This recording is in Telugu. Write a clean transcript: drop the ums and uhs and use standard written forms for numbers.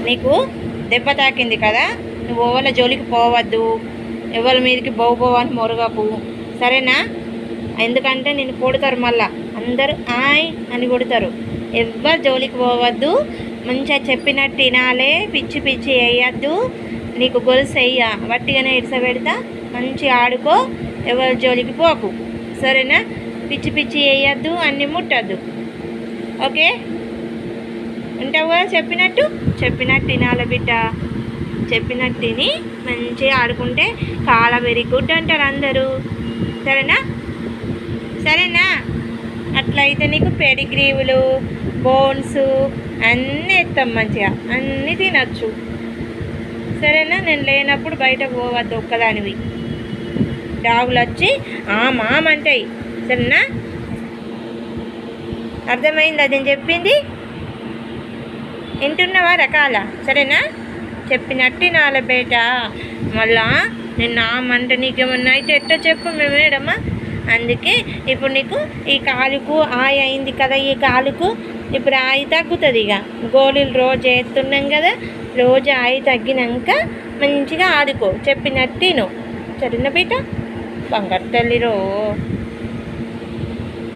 నీకు దెబ్బ తాకింది కదా, నువ్వు ఎవరి జోలికి పోవద్దు, ఎవరి మీదకి పోవని మొరగకు, సరేనా? ఎందుకంటే నేను కొడతారు, మళ్ళా అందరూ ఆయ్ అని కొడతారు. ఎవరి జోలికి పోవద్దు, మంచిగా చెప్పినట్టు తినాలే, పిచ్చి పిచ్చి వేయద్దు. నీకు గొలుసు వేయ వట్టిగానే ఇడిసబెడతా, మంచిగా ఆడుకో, ఎవరి జోలికి పోకు, సరేనా? పిచ్చి పిచ్చి వేయద్దు, అన్నీ ముట్టద్దు, ఓకే? ఉంటావు కదా? చెప్పినట్టు తినాలి బిడ్డ, చెప్పినట్టు తిని మంచిగా ఆడుకుంటే చాలా వెరీ గుడ్ అంటారు అందరూ, సరేనా? అట్లయితే నీకు పెడిగ్రీవులు, బోన్స్ అన్నీ ఇస్తాం, మంచిగా అన్నీ తినచ్చు, సరేనా? నేను లేనప్పుడు బయట పోవద్దు ఒక్కదానివి, డాగులు వచ్చి మామంటాయి, సరేనా? అర్థమైంది అది నేను చెప్పింది? వింటున్నావా రకాల? సరేనా? చెప్పినట్టు నాల బేట. మళ్ళా నేను నామంటే నీకేమన్నా అయితే ఎట్టో చెప్పు మేమేడమ్మా. అందుకే ఇప్పుడు నీకు ఈ కాలుకు ఆయ అయింది కదా, ఈ కాలుకు ఇప్పుడు ఆయి తగ్గుతుంది. ఇక గోళీలు రోజు వేస్తున్నాం కదా, రోజు ఆయి తగ్గినాక మంచిగా ఆడుకో, చెప్పినట్టు తిను, సరేనా బేట? బంగారు తల్లిరో.